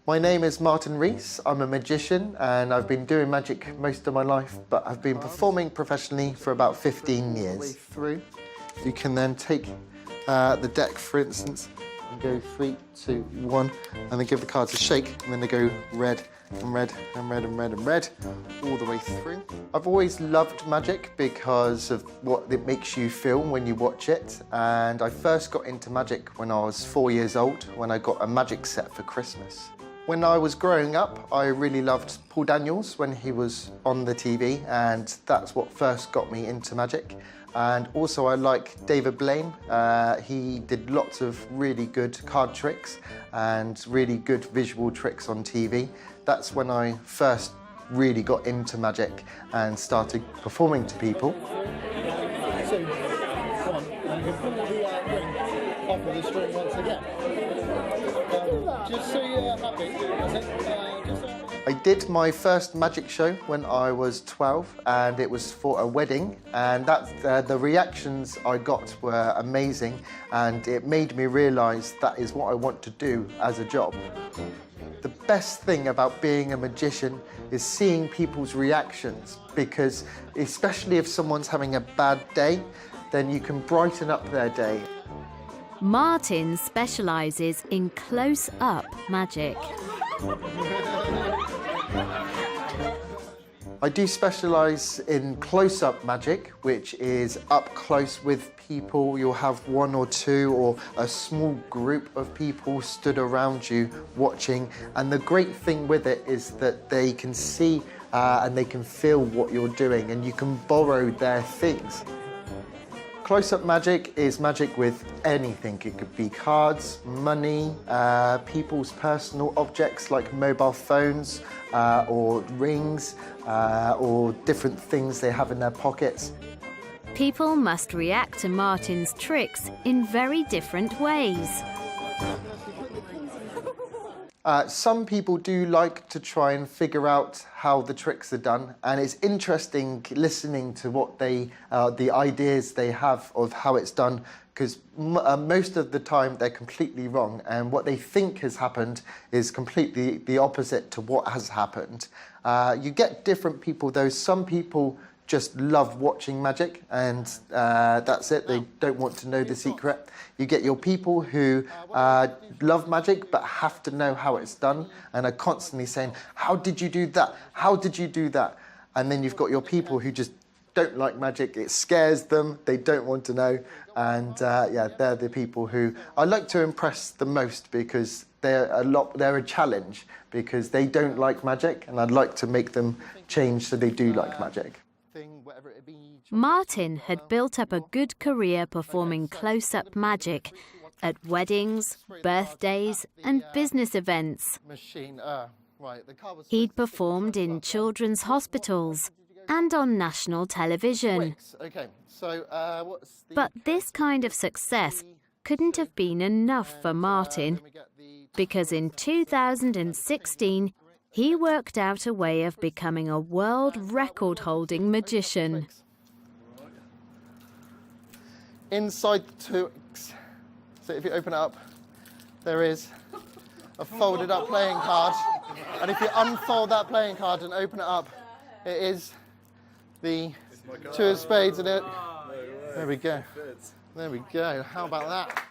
My name is Martin Rees. I'm a magician and I've been doing magic most of my life, but I've been performing professionally for about 15 years. Through, you can then take the deck, for instance, and go 3, 2, 1, and then give the cards a shake, and then they go red and red and red and red and red all the way through. I've always loved magic because of what it makes you feel when you watch it, and I first got into magic when I was 4 years old, when I got a magic set for Christmas. When I was growing up, I really loved Paul Daniels when he was on the TV, and that's what first got me into magic. And also I like David Blaine. He did lots of really good card tricks and really good visual tricks on TV. That's when I first really got into magic and started performing to people. So, come on, you can pull the ring off of the string once again. Just so you're happy, I did my first magic show when I was 12, and it was for a wedding, and the reactions I got were amazing, and it made me realise that is what I want to do as a job. The best thing about being a magician is seeing people's reactions, because especially if someone's having a bad day, then you can brighten up their day. Martin specialises in close-up magic. I do specialise in close-up magic, which is up close with people. You'll have 1 or 2 or a small group of people stood around you watching. And the great thing with it is that they can see and they can feel what you're doing, and you can borrow their things. Close-up magic is magic with anything. It could be cards, money, people's personal objects like mobile phones or rings or different things they have in their pockets. People must react to Martin's tricks in very different ways. Some people do like to try and figure out how the tricks are done, and it's interesting listening to what the ideas they have of how it's done, because most of the time they're completely wrong, and what they think has happened is completely the opposite to what has happened. You get different people though. Some people just love watching magic, and that's it. They don't want to know the secret. You get your people who love magic but have to know how it's done and are constantly saying, how did you do that? How did you do that? And then you've got your people who just don't like magic. It scares them. They don't want to know. And yeah, they're the people who I like to impress the most, because they're a challenge, because they don't like magic, and I'd like to make them change so they do like magic. Martin had built up a good career performing close-up magic at weddings, birthdays and business events. He'd performed in children's hospitals and on national television. But this kind of success couldn't have been enough for Martin, because in 2016 he worked out a way of becoming a world record-holding magician. Inside the tricks, so if you open it up, there is a folded up playing card. And if you unfold that playing card and open it up, it is the 2 of spades in it. There we go. There we go. How about that?